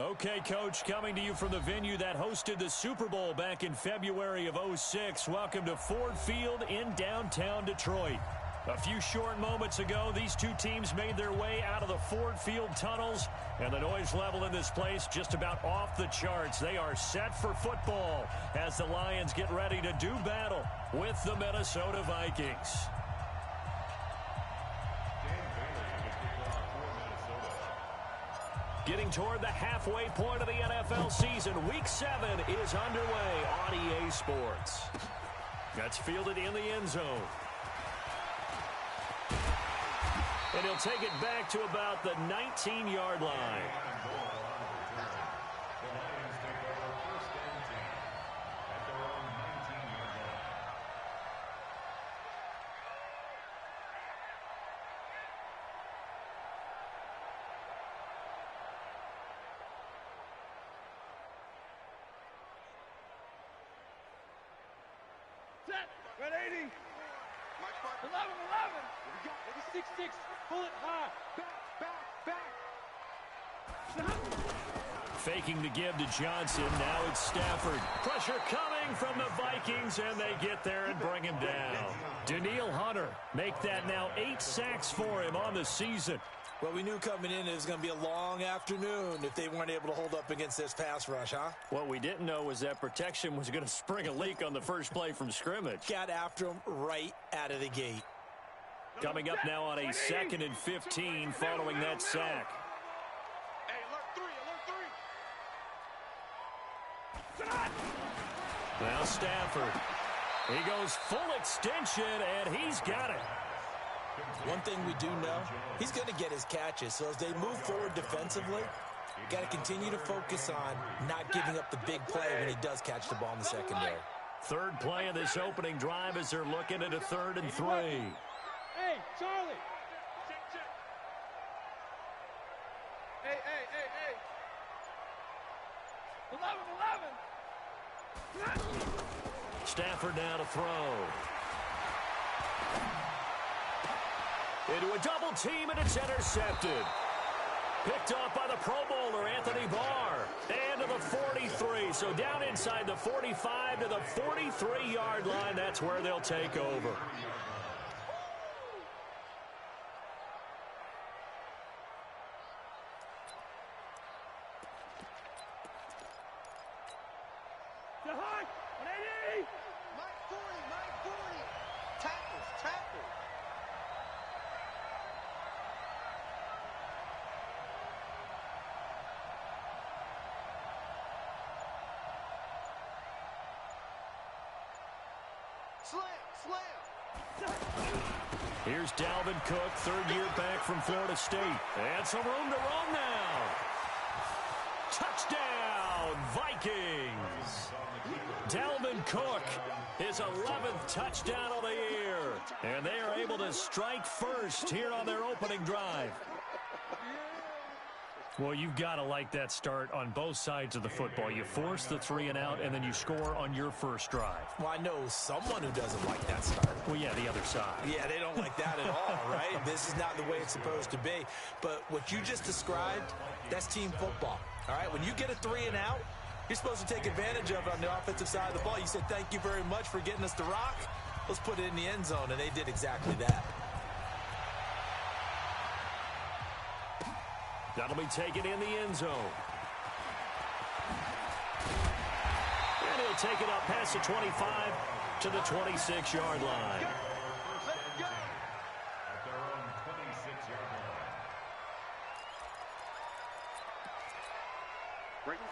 Okay, Coach, coming to you from the venue that hosted the Super Bowl back in February of '06. Welcome to Ford Field in downtown Detroit. A few short moments ago, these two teams made their way out of the Ford Field tunnels, and the noise level in this place just about off the charts. They are set for football as the Lions get ready to do battle with the Minnesota Vikings. Getting toward the halfway point of the NFL season, Week 7 is underway on EA Sports. That's fielded in the end zone. And he'll take it back to about the 19-yard line. Red 80. 11, 11. We got 6-6. Pull it high. Back. Faking the give to Johnson. Now it's Stafford. Pressure coming from the Vikings, and they get there and bring him down. Danielle Hunter make that now 8 sacks for him on the season. Well, we knew coming in it was going to be a long afternoon if they weren't able to hold up against this pass rush, huh? What we didn't know was that protection was going to spring a leak on the first play from scrimmage. Got after him right out of the gate. Coming up now on a 2nd and 15 following that sack. Hey, alert 3. Now Stafford. He goes full extension, and he's got it. One thing we do know, he's going to get his catches. So as they move forward defensively, got to continue to focus on not giving up the big play when he does catch the ball in the secondary. Third play of this opening drive as they're looking at a 3rd and 3. Hey, Charlie. Hey. 11. Stafford now to throw. Into a double team, and it's intercepted. Picked off by the Pro Bowler, Anthony Barr. And to the 43. So down inside the 45 to the 43-yard line. That's where they'll take over. Here's Dalvin Cook, 3rd year back from Florida State. And some room to run now. Touchdown, Vikings. Dalvin Cook, his 11th touchdown of the year. And they are able to strike first here on their opening drive. Well, you've got to like that start on both sides of the football. You force the 3 and out, and then you score on your first drive. Well, I know someone who doesn't like that start. Well, yeah, the other side. Yeah, they don't like that at all, right? This is not the way it's supposed to be. But what you just described, that's team football, all right? When you get a 3 and out, you're supposed to take advantage of it on the offensive side of the ball. You said, thank you very much for getting us the rock. Let's put it in the end zone, and they did exactly that. That'll be taken in the end zone. And he'll take it up past the 25 to the 26-yard line.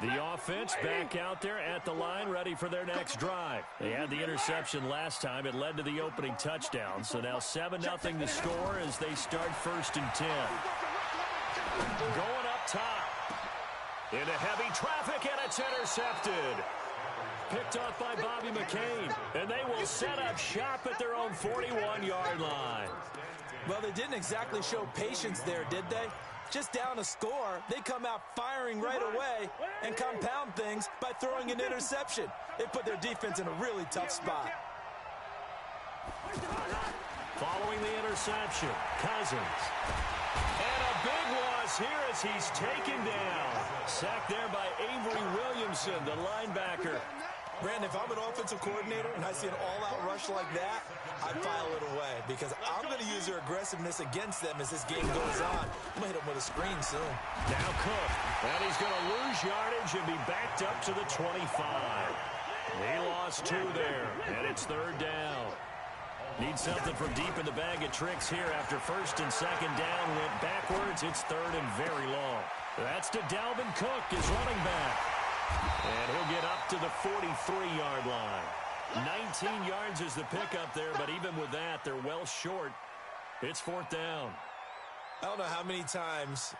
The offense back out there at the line, ready for their next drive. They had the interception last time. It led to the opening touchdown. So now 7-0 the score as they start 1st and 10. Going up top. Into heavy traffic, and it's intercepted. Picked off by Bobby McCain. And they will set up shop at their own 41-yard line. Well, they didn't exactly show patience there, did they? Just down a score, they come out firing right away and compound things by throwing an interception. They put their defense in a really tough spot. Following the interception, Cousins. And a big one here as he's taken down. Sacked there by Avery Williamson, the linebacker. Brandon, if I'm an offensive coordinator and I see an all-out rush like that, I'd file it away because I'm going to use their aggressiveness against them as this game goes on. I'm going to hit them with a screen soon. Now Cook, and he's going to lose yardage and be backed up to the 25. He lost 2 there, and it's 3rd down. Need something from deep in the bag of tricks here after 1st and 2nd down went backwards. It's 3rd and very long. That's to Dalvin Cook, his running back. And he'll get up to the 43-yard line. 19 yards is the pickup there, but even with that, they're well short. It's 4th down. I don't know how many times,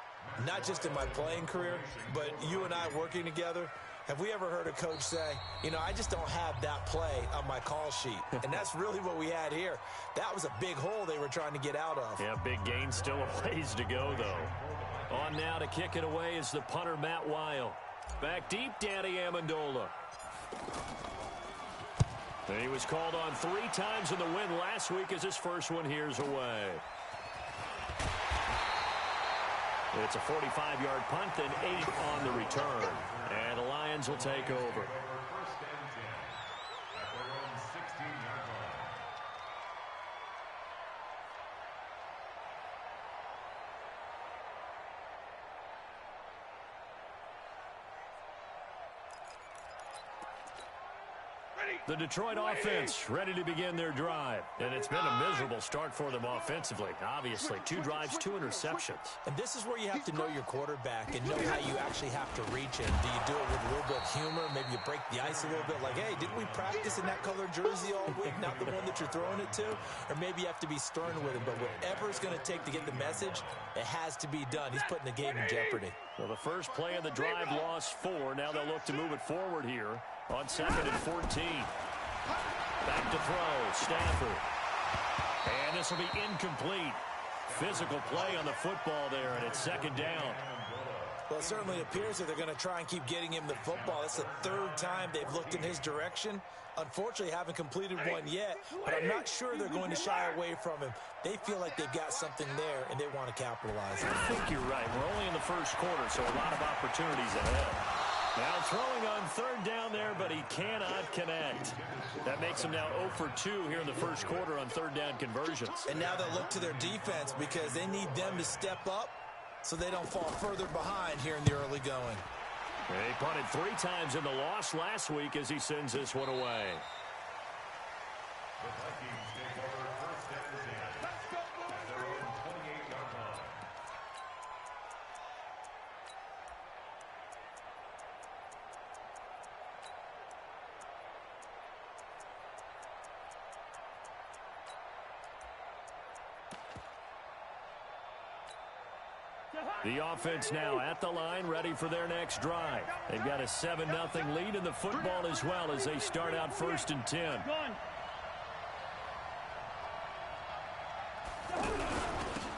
not just in my playing career, but you and I working together, have we ever heard a coach say, you know, I just don't have that play on my call sheet. And that's really what we had here. That was a big hole they were trying to get out of. Yeah, big gain, still a ways to go, though. On now to kick it away is the punter, Matt Weil. Back deep, Danny Amendola. And he was called on 3 times in the win last week as his first one here's away. It's a 45-yard punt and 8 on the return. And the Lions will take over. The Detroit offense ready to begin their drive. And it's been a miserable start for them offensively. Obviously, 2 drives, 2 interceptions. And this is where you have to know your quarterback and know how you actually have to reach him. Do you do it with a little bit of humor? Maybe you break the ice a little bit like, hey, didn't we practice in that colored jersey all week? Not the one that you're throwing it to? Or maybe you have to be stern with him. But whatever it's going to take to get the message, it has to be done. He's putting the game in jeopardy. Well, the first play of the drive lost 4. Now they'll look to move it forward here on 2nd and 14. Back to throw, Stafford. And this will be incomplete. Physical play on the football there, and it's 2nd down. Well, it certainly appears that they're going to try and keep getting him the football. It's the 3rd time they've looked in his direction. Unfortunately, haven't completed one yet, but I'm not sure they're going to shy away from him. They feel like they've got something there, and they want to capitalize on it. I think you're right. We're only in the first quarter, so a lot of opportunities ahead. Now throwing on 3rd down there, but he cannot connect. That makes him now 0 for 2 here in the first quarter on 3rd down conversions. And now they'll look to their defense because they need them to step up so they don't fall further behind here in the early going. He punted 3 times in the loss last week as he sends this one away. The Vikings take over 1st and 10 at their own 28-yard line. The offense now at the line, ready for their next drive. They've got a 7-0 lead in the football as well as they start out 1st and 10.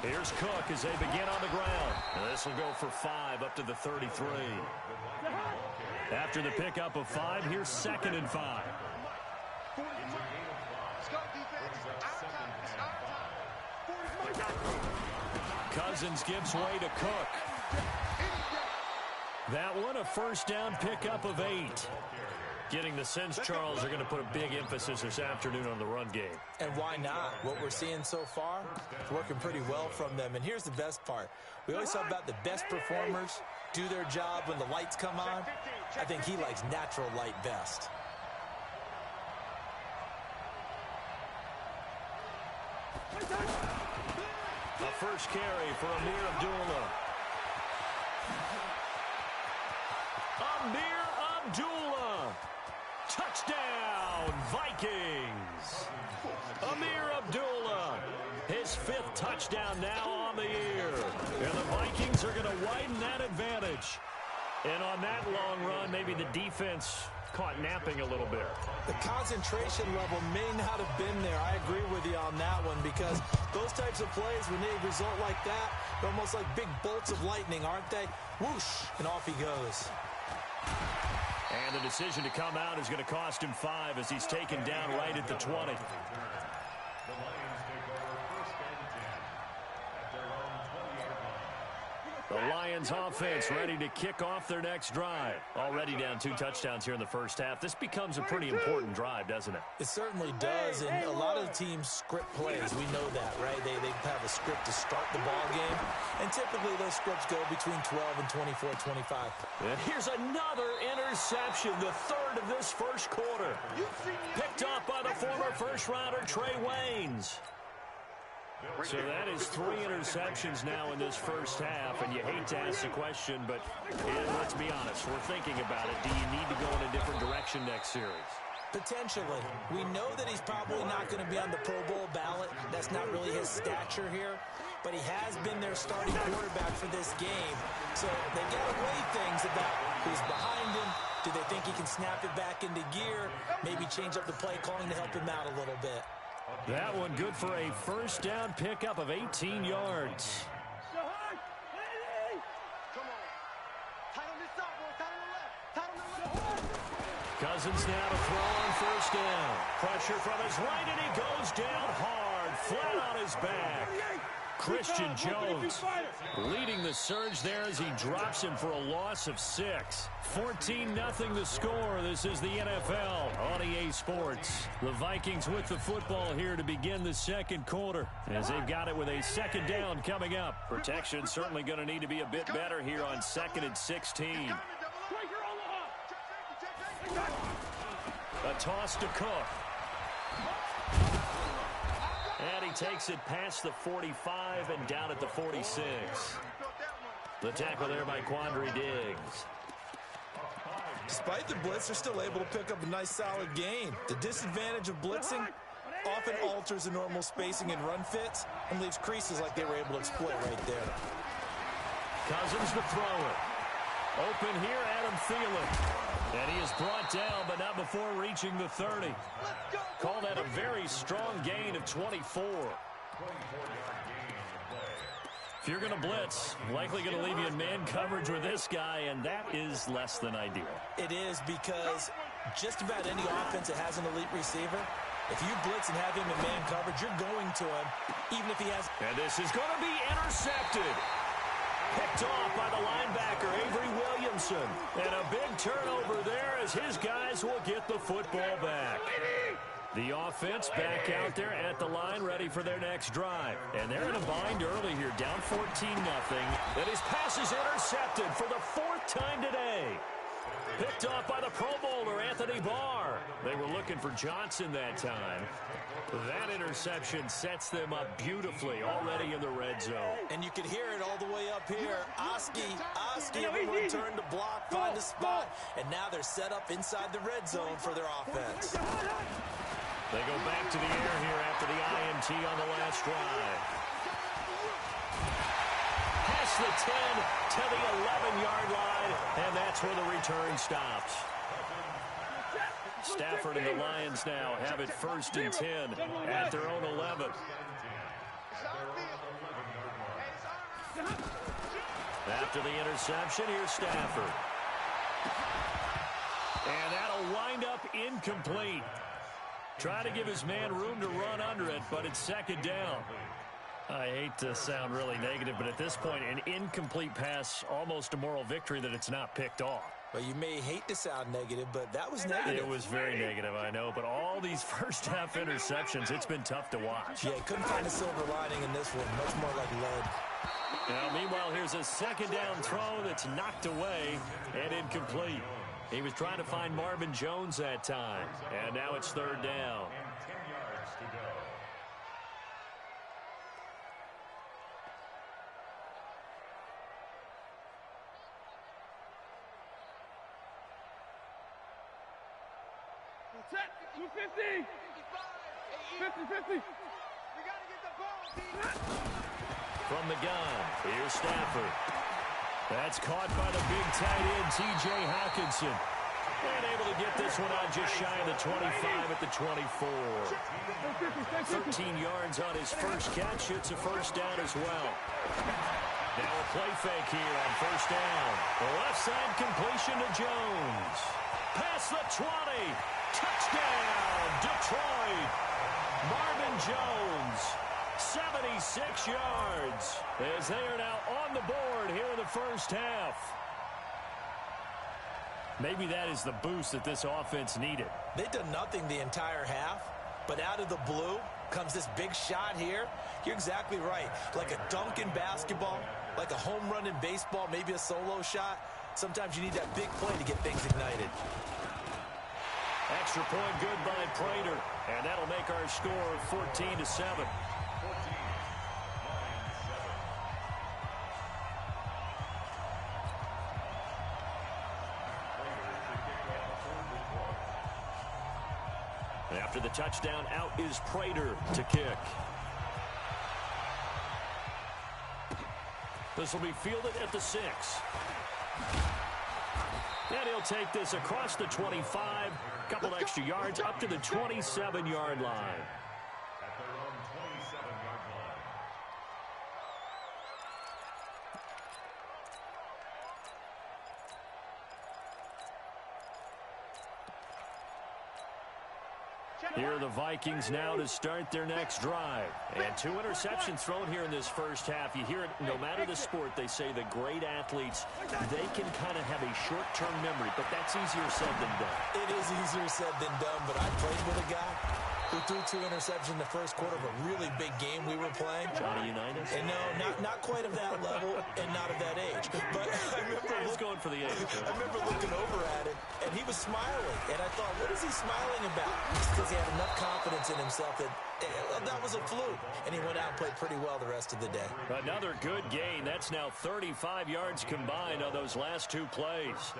Here's Cook as they begin on the ground. And this will go for 5 up to the 33. After the pickup of 5, here's 2nd and 5. Cousins gives way to Cook. That one a 1st down pickup of 8. Getting the sense Charles are going to put a big emphasis this afternoon on the run game. And why not? What we're seeing so far is working pretty well from them. And here's the best part. We always talk about the best performers do their job when the lights come on. I think he likes natural light best. A first carry for Amir Abdullah. Amir Abdullah. Touchdown, Vikings. Amir Abdullah. His 5th touchdown now on the year. And the Vikings are going to widen that advantage. And on that long run, maybe the defense caught napping a little bit. The concentration level may not have been there. I agree with you on that one because those types of plays, when they result like that, they're almost like big bolts of lightning, aren't they? Whoosh, and off he goes. And the decision to come out is going to cost him 5 as he's taken down right at the 20. The Lions take over 1st and 10 at their own 20-yard line. The Lions offense ready to kick off their next drive. Already down 2 touchdowns here in the first half. This becomes a pretty important drive, doesn't it? It certainly does, and a lot of teams script plays. We know that, right? They have a script to start the ball game, and typically those scripts go between 12 and 24, 25. And here's another interception, the third of this first quarter. Picked off by the former first-rounder Trey Waynes. So that is 3 interceptions now in this first half, and you hate to ask the question, but let's be honest, we're thinking about it. Do you need to go in a different direction next series? Potentially. We know that he's probably not going to be on the Pro Bowl ballot. That's not really his stature here, but he has been their starting quarterback for this game. So they've got to weigh things about who's behind him. Do they think he can snap it back into gear? Maybe change up the play calling to help him out a little bit. That one good for a first down pickup of 18 yards. Cousins now to throw on first down. Pressure from his right, and he goes down hard, flat on his back. Christian Jones leading the surge there as he drops him for a loss of 6. 14-0 the score. This is the NFL on EA Sports. The Vikings with the football here to begin the second quarter as they've got it with a second down coming up. Protection certainly going to need to be a bit better here on 2nd and 16. A toss to Cook. And he takes it past the 45 and down at the 46. The tackle there by Quandre Diggs. Despite the blitz, they're still able to pick up a nice solid gain. The disadvantage of blitzing often alters the normal spacing and run fits and leaves creases like they were able to exploit right there. Cousins to throw it. Open here, Adam Thielen. And he is brought down, but not before reaching the 30. Call that a very strong gain of 24. If you're going to blitz, likely going to leave you in man coverage with this guy, and that is less than ideal. It is, because just about any offense that has an elite receiver, if you blitz and have him in man coverage, you're going to him, even if he has... And this is going to be intercepted. Picked off by the linebacker, Avery Williamson. And a big turnover there as his guys will get the football back. The offense back out there at the line, ready for their next drive. And they're in a bind early here, down 14-0. And his pass is intercepted for the 4th time today. Picked off by the Pro Bowler, Anthony Barr. They were looking for Johnson that time. That interception sets them up beautifully already in the red zone. And you can hear it all the way up here. Oski, everyone turned to block, find a spot, and now they're set up inside the red zone for their offense. They go back to the air here after the INT on the last drive. Past the 10 to the 11-yard line, and that's where the return stops. Stafford and the Lions now have it 1st and 10 at their own 11. After the interception, here's Stafford. And that'll wind up incomplete. Try to give his man room to run under it, but it's 2nd down. I hate to sound really negative, but at this point, an incomplete pass, almost a moral victory that it's not picked off. Well, you may hate to sound negative, but that was negative. It was very negative, I know, but all these first-half interceptions, it's been tough to watch. Yeah, couldn't find a silver lining in this one. Much more like lead. Now, meanwhile, here's a 2nd down throw that's knocked away and incomplete. He was trying to find Marvin Jones that time, and now it's 3rd down. Set, 250. 50-50. We gotta get the ball, From the gun, here's Stafford. That's caught by the big tight end, T.J. Hawkinson. And able to get this one out just shy of the 25 at the 24. 13 yards on his first catch. It's a first down as well. Now a play fake here on first down. Left side completion to Jones. Past the 20. Touchdown, Detroit. Marvin Jones, 76 yards, as they are now on the board here in the first half. Maybe that is the boost that this offense needed. They've done nothing the entire half, but out of the blue comes this big shot here. You're exactly right. Like a dunk in basketball, like a home run in baseball, maybe a solo shot. Sometimes you need that big play to get things ignited. Extra point good by Prater, and that'll make our score 14-7. After the touchdown, out is Prater to kick. This will be fielded at the 6. And he'll take this across the 25, couple extra yards up to the 27-yard line. At their own 27-yard line. Here are the Vikings now to start their next drive. And 2 interceptions thrown here in this first half. You hear it, no matter the sport, they say the great athletes, they can kind of have a short-term memory, but that's easier said than done. It is easier said than done, but I played with a guy who threw 2 interceptions in the first quarter of a really big game we were playing. Johnny Unitas? And no, not quite of that level and not of that age. But I remember going for the age. I remember looking over at it, and he was smiling. And I thought, what is he smiling about? It's because he had enough confidence in himself that that was a fluke. And he went out and played pretty well the rest of the day. Another good gain. That's now 35 yards combined on those last 2 plays.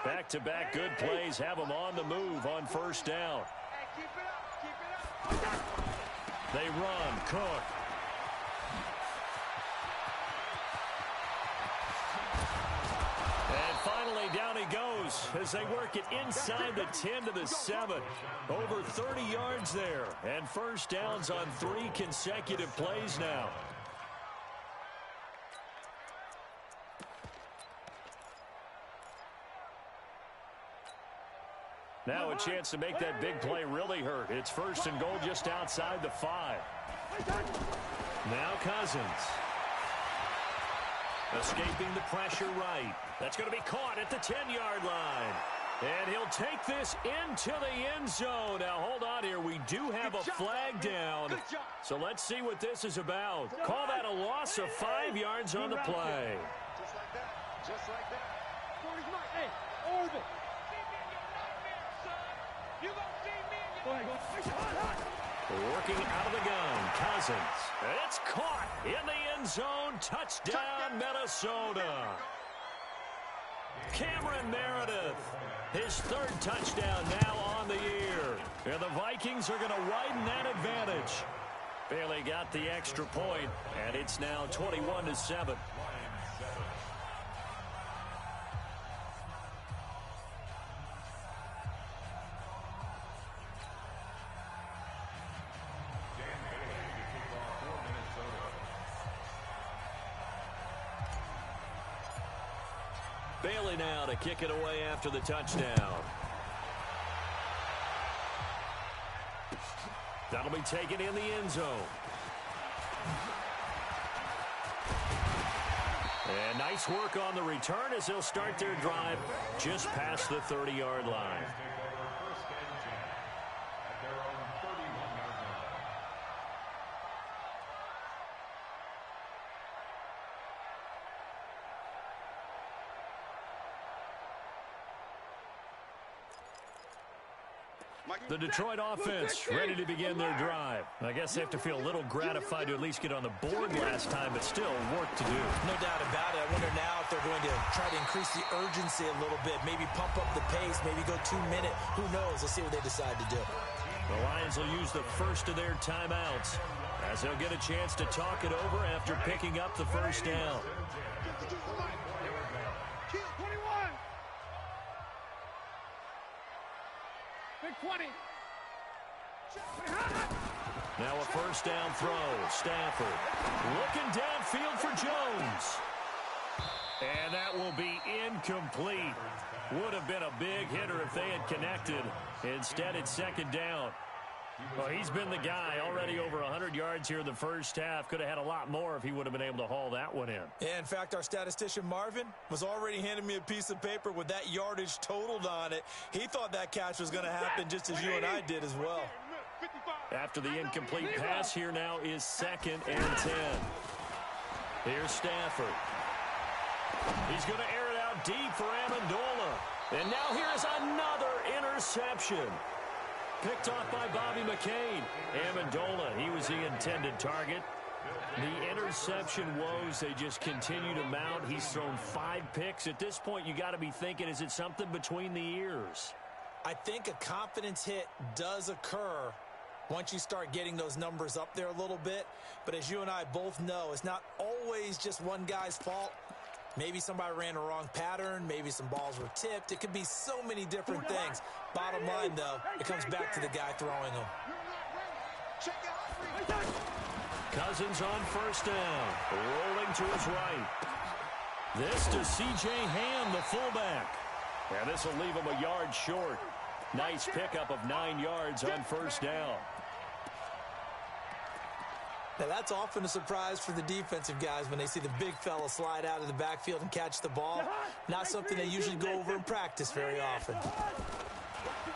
Back-to-back good plays have them on the move on first down. They run. Cook. And finally, down he goes as they work it inside the 10 to the 7. Over 30 yards there. And first downs on 3 consecutive plays now. Now a chance to make that big play really hurt. It's first and goal just outside the 5. Now Cousins. Escaping the pressure right. That's going to be caught at the 10-yard line. And he'll take this into the end zone. Now, hold on here. We do have a flag down. So let's see what this is about. Call that a loss of 5 yards on the play. Just like that. Just like that. Hey, Orville. You gonna see me? Go ahead. Working out of the gun, Cousins. It's caught in the end zone. Touchdown, Minnesota. Cameron Meredith, his 3rd touchdown now on the year. And the Vikings are going to widen that advantage. Bailey got the extra point, and it's now 21-7. Bailey now to kick it away after the touchdown. That'll be taken in the end zone. And nice work on the return as they'll start their drive just past the 30-yard line. The Detroit offense ready to begin their drive. I guess they have to feel a little gratified to at least get on the board last time, but still work to do. No doubt about it. I wonder now if they're going to try to increase the urgency a little bit, maybe pump up the pace, maybe go 2 minute. Who knows? Let's see what they decide to do. The Lions will use the first of their timeouts as they'll get a chance to talk it over after picking up the first down. Big 20. Now a first down throw. Stafford looking downfield for Jones. And that will be incomplete. Would have been a big hitter if they had connected. Instead, it's second down. Well, he's been the guy already over 100 yards here in the first half. Could have had a lot more if he would have been able to haul that one in. Yeah, in fact, our statistician Marvin was already handing me a piece of paper with that yardage totaled on it. He thought that catch was going to happen just as you and I did as well. After the incomplete pass, here now is 2nd and 10. Here's Stafford. He's going to air it out deep for Amendola. And now here is another interception. Picked off by Bobby McCain. Amendola, he was the intended target. The interception woes, they just continue to mount. He's thrown 5 picks. At this point, you got to be thinking, is it something between the ears? I think a confidence hit does occur once you start getting those numbers up there a little bit. But as you and I both know, it's not always just one guy's fault. Maybe somebody ran a wrong pattern. Maybe some balls were tipped. It could be so many different things. Bottom line, though, it comes back to the guy throwing them. Cousins on first down. Rolling to his right. This to C.J. Ham, the fullback. And this will leave him a yard short. Nice pickup of 9 yards on first down. Now, that's often a surprise for the defensive guys when they see the big fella slide out of the backfield and catch the ball. Not something they usually go over in practice very often.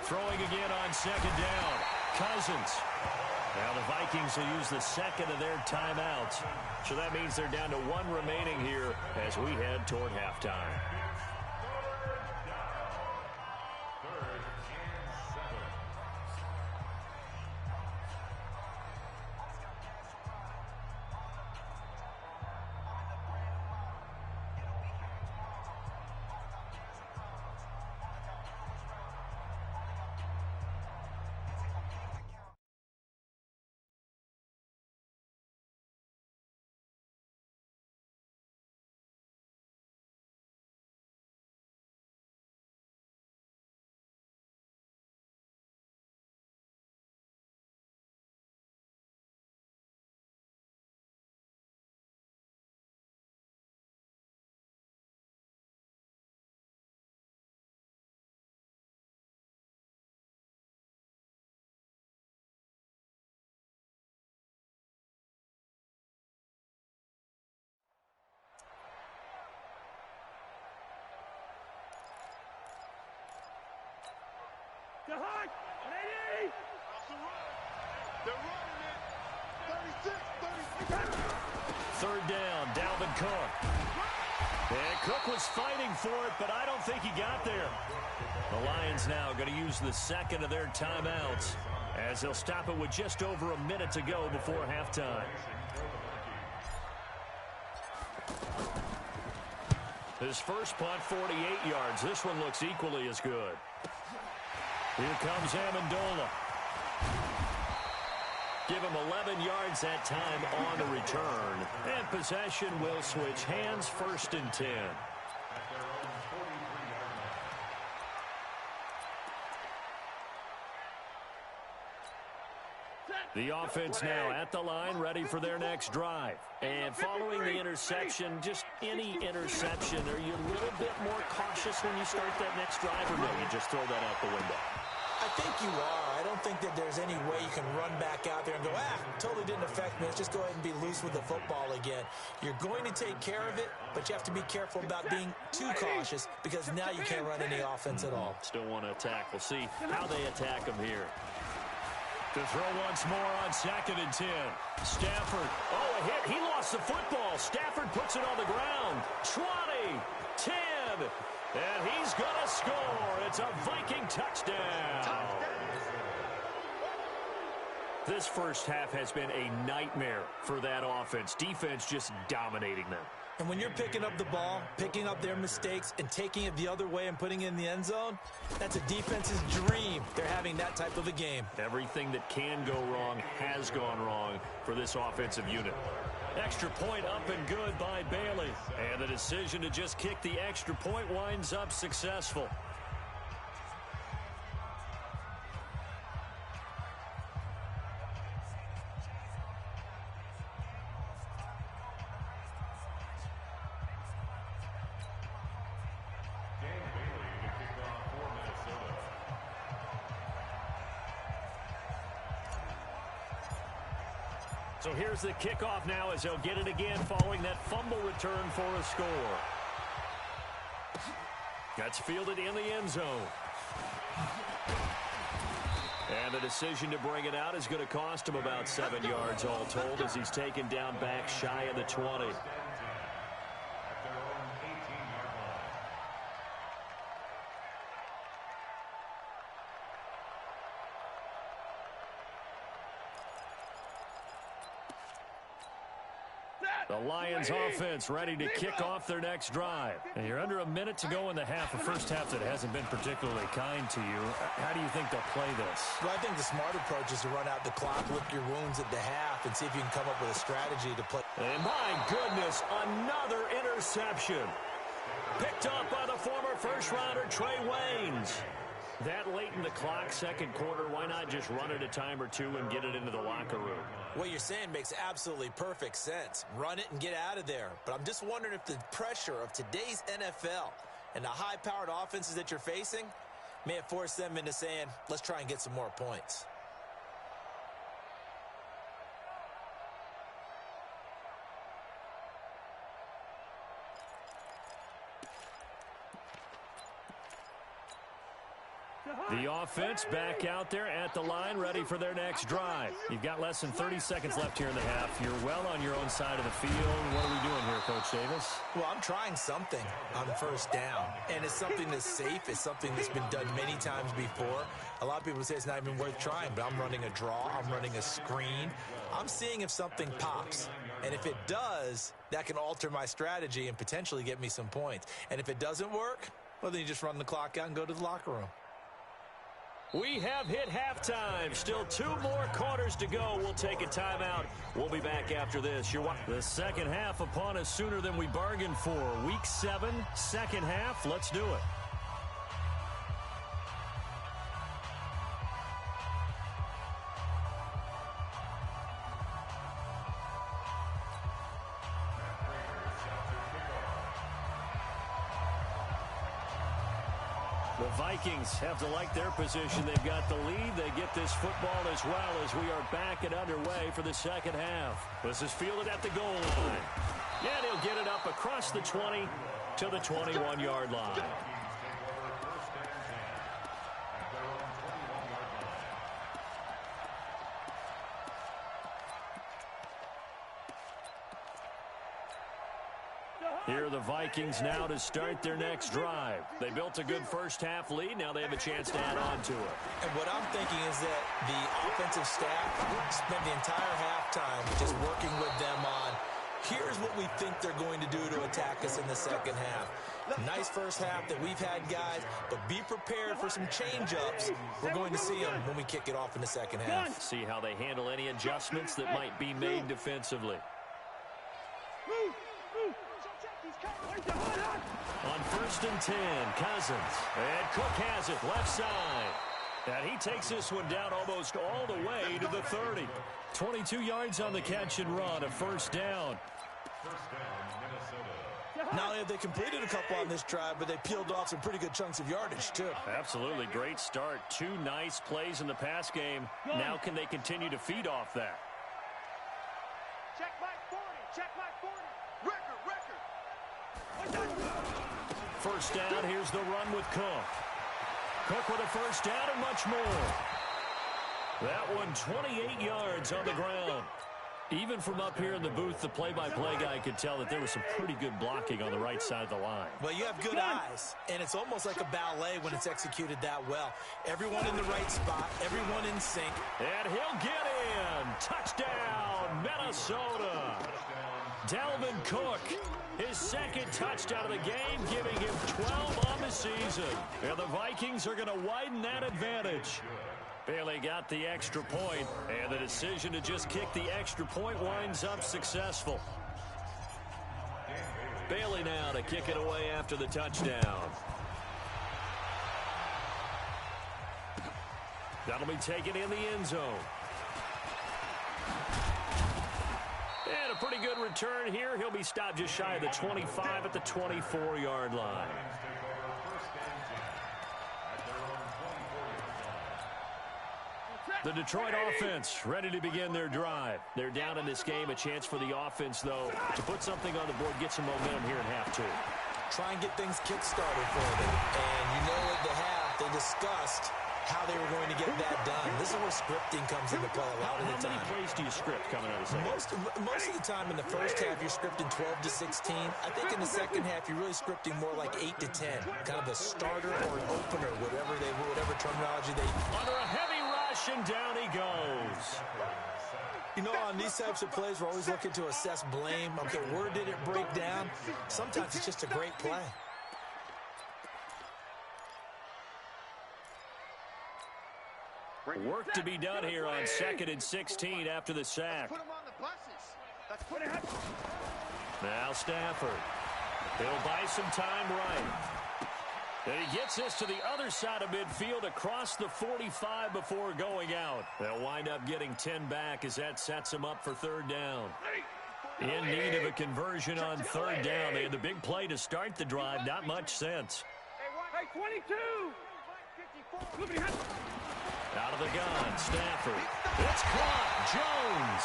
Throwing again on second down. Cousins. Now the Vikings will use the second of their timeouts. So that means they're down to 1 remaining here as we head toward halftime. They're running it. 36, 36. Third down, Dalvin Cook. And Cook was fighting for it, but I don't think he got there. The Lions now going to use the second of their timeouts as they'll stop it with just over a minute to go before halftime. His first punt, 48 yards. This one looks equally as good. Here comes Amendola. Give him 11 yards that time on the return. And possession will switch hands, 1st and 10. The offense now at the line, ready for their next drive. And following the interception, just any interception, are you a little bit more cautious when you start that next drive, or no, you just throw that out the window? I think you are. I don't think that there's any way you can run back out there and go, totally didn't affect me. Let's just go ahead and be loose with the football again. You're going to take care of it, but you have to be careful about being too cautious because now you can't run any offense at all. Still want to attack. We'll see how they attack him here. To throw once more on 2nd and 10. Stafford. Oh, a hit. He lost the football. Stafford puts it on the ground. 20, 10, and he's going to score. It's a Viking touchdown. This first half has been a nightmare for that offense. Defense just dominating them. And when you're picking up the ball, picking up their mistakes, and taking it the other way and putting it in the end zone, that's a defense's dream. They're having that type of a game. Everything that can go wrong has gone wrong for this offensive unit. Extra point up and good by Bailey. And the decision to just kick the extra point winds up successful. So here's the kickoff now as they'll get it again following that fumble return for a score. That's fielded in the end zone. And the decision to bring it out is going to cost him about 7 yards all told as he's taken down back shy of the 20. The Lions offense ready to kick off their next drive. And you're under a minute to go in the half, a first half that hasn't been particularly kind to you. How do you think they'll play this? Well, I think the smart approach is to run out the clock, lick your wounds at the half, and see if you can come up with a strategy to play. And my goodness, another interception. Picked up by the former first-rounder Trey Waynes. That late in the clock, second quarter, why not just run it a time or two and get it into the locker room? What you're saying makes absolutely perfect sense. Run it and get out of there. But I'm just wondering if the pressure of today's NFL and the high-powered offenses that you're facing may have forced them into saying, let's try and get some more points. The offense back out there at the line, ready for their next drive. You've got less than 30 seconds left here in the half. You're well on your own side of the field. What are we doing here, Coach Davis? Well, I'm trying something on first down, and it's something that's safe. It's something that's been done many times before. A lot of people say it's not even worth trying, but I'm running a draw. I'm running a screen. I'm seeing if something pops, and if it does, that can alter my strategy and potentially get me some points. And if it doesn't work, well, then you just run the clock out and go to the locker room. We have hit halftime. Still 2 more quarters to go. We'll take a timeout. We'll be back after this. The second half upon us sooner than we bargained for. Week 7, second half. Let's do it. The Vikings have to like their position. They've got the lead. They get this football as well as we are back and underway for the second half. This is fielded at the goal line. Yeah, they'll get it up across the 20 to the 21-yard line. Here are the Vikings now to start their next drive. They built a good first-half lead. Now they have a chance to add on to it. And what I'm thinking is that the offensive staff spent the entire halftime just working with them on, here's what we think they're going to do to attack us in the second half. Nice first half that we've had, guys, but be prepared for some change-ups. We're going to see them when we kick it off in the second half. See how they handle any adjustments that might be made defensively. On 1st and 10, Cousins. And Cook has it left side. And he takes this one down almost all the way to the 30. 22 yards on the catch and run, a first down. Not only have they completed a couple on this drive, but they peeled off some pretty good chunks of yardage, too. Absolutely. Great start. 2 nice plays in the pass game. Now can they continue to feed off that? Check my 40. Check my 40. Record. First down, here's the run with Cook. Cook with a first down and much more. That one 28 yards on the ground. Even from up here in the booth, the play-by-play guy could tell that there was some pretty good blocking on the right side of the line. Well, you have good eyes, and it's almost like a ballet when it's executed that well. Everyone in the right spot, everyone in sync. And he'll get in. Touchdown, Minnesota. Dalvin Cook, his second touchdown of the game, giving him 12 on the season. And the Vikings are going to widen that advantage. Bailey got the extra point, and the decision to just kick the extra point winds up successful. Bailey now to kick it away after the touchdown. That'll be taken in the end zone. And a pretty good return here. He'll be stopped just shy of the 25 at the 24-yard line. The Detroit offense ready to begin their drive. They're down in this game. A chance for the offense, though, to put something on the board, get some momentum here in half two. Try and get things kick-started for them. And you know at the half, they discussed how they were going to get that done. This is where scripting comes into play a lot of the time. How many plays do you script coming out of the second? Most of the time in the first half, you're scripting 12 to 16. I think in the second half, you're really scripting more like 8 to 10. Kind of a starter or an opener, whatever terminology they use. Under a heavy rush, and down he goes. You know, on these types of plays, we're always looking to assess blame. Okay, where did it break down? Sometimes it's just a great play. Work to be done here on 2nd and 16 after the sack. Put him on the buses. Let's put it. Now Stafford. He'll buy some time right. And he gets this to the other side of midfield across the 45 before going out. They'll wind up getting 10 back as that sets them up for third down. In need of a conversion on third down. They had the big play to start the drive. Not much sense. Hey, 22. Out of the gun, Stafford. It's caught. Jones.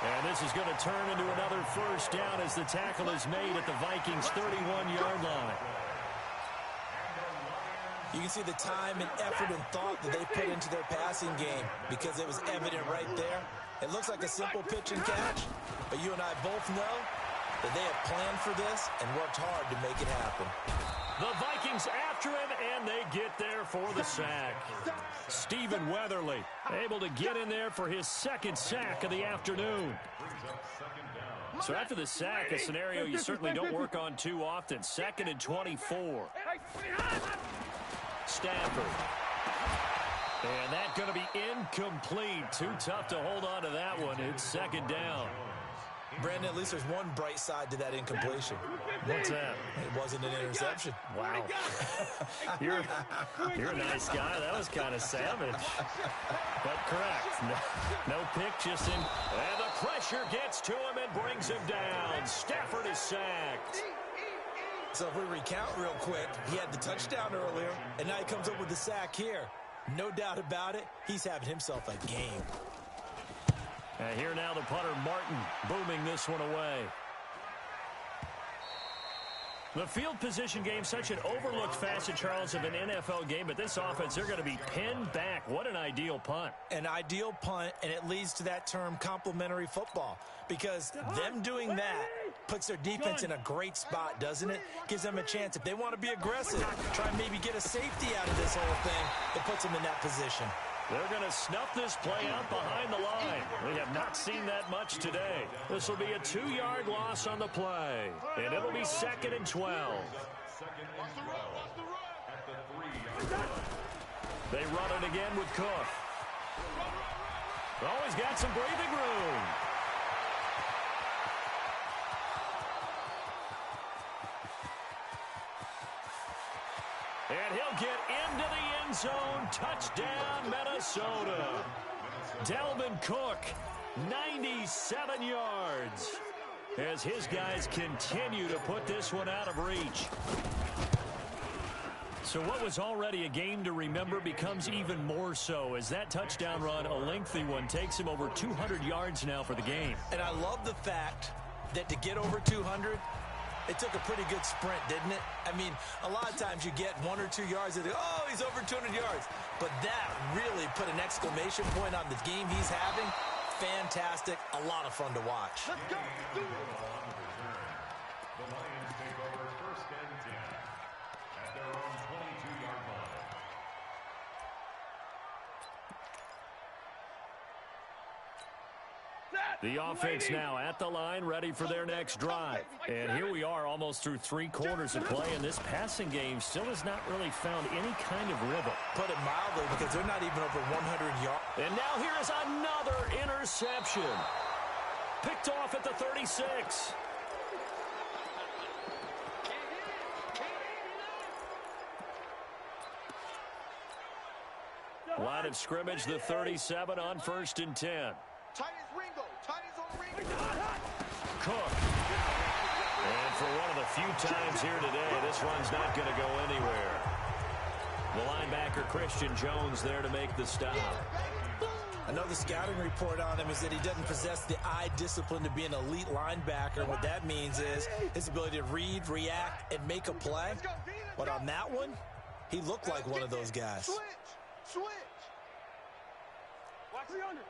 And this is going to turn into another first down as the tackle is made at the Vikings' 31-yard line. You can see the time and effort and thought that they put into their passing game because it was evident right there. It looks like a simple pitch and catch, but you and I both know that they have planned for this and worked hard to make it happen. The Vikings after him, and they get there for the sack. Stephen Weatherly able to get in there for his second sack of the afternoon. So after the sack, a scenario you certainly don't work on too often. 2nd and 24. Stafford. And that's going to be incomplete. Too tough to hold on to that one. It's 2nd down. Brandon, at least there's one bright side to that incompletion. What's that? It wasn't an interception. Wow. You're a nice guy. That was kind of savage. But correct. No pick, just in. And the pressure gets to him and brings him down. Stafford is sacked. So if we recount real quick, he had the touchdown earlier, and now he comes up with the sack here. No doubt about it, he's having himself a game. And here now the punter, Martin, booming this one away. The field position game, such an overlooked facet, Charles, of an NFL game, but this offense, they're going to be pinned back. What an ideal punt. An ideal punt, and it leads to that term complementary football, because them doing that puts their defense in a great spot, doesn't it? Gives them a chance. If they want to be aggressive, try and maybe get a safety out of this whole thing, it puts them in that position. They're going to snuff this play out behind the line. We have not seen that much today. This will be a 2-yard loss on the play, and it'll be 2nd and 12. They run it again with Cook. Always got some breathing room. And he'll get into the end zone. Touchdown, Minnesota. Dalvin Cook, 97 yards. As his guys continue to put this one out of reach. So what was already a game to remember becomes even more so as that touchdown run, a lengthy one, takes him over 200 yards now for the game. And I love the fact that to get over 200, it took a pretty good sprint, didn't it? I mean, a lot of times you get 1 or 2 yards and oh, he's over 200 yards. But that really put an exclamation point on the game he's having. Fantastic. A lot of fun to watch. Let's go. The Lions take over 1st and 10 at their own 22-yard line. The offense now at the line, ready for their next drive. And here we are almost through 3 quarters of play, and this passing game still has not really found any kind of rhythm. Put it mildly, because they're not even over 100 yards. And now here is another interception. Picked off at the 36. Line of scrimmage, the 37 on 1st and 10. Tight as Ringo. Tight as on Ringo. Cook. And for one of the few times here today, this run's not going to go anywhere. The linebacker, Christian Jones, there to make the stop. I know the scouting report on him is that he doesn't possess the eye discipline to be an elite linebacker. What that means is his ability to read, react, and make a play. But on that one, he looked like one of those guys. Switch. Watch the under.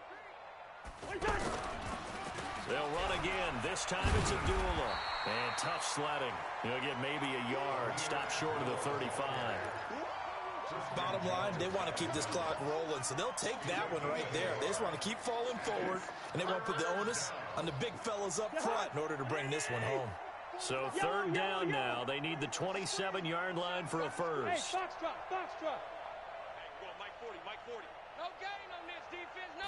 They'll run again. This time it's Abdullah. And tough sledding. He'll get maybe a yard. Stop short of the 35. Bottom line, they want to keep this clock rolling, so they'll take that one right there. They just want to keep falling forward, and they won't put the onus on the big fellas up front in order to bring this one home. So third down now. They need the 27-yard line for a first. Hey, foxtrot. Hey, go on, Mike 40. No gain on this defense, no.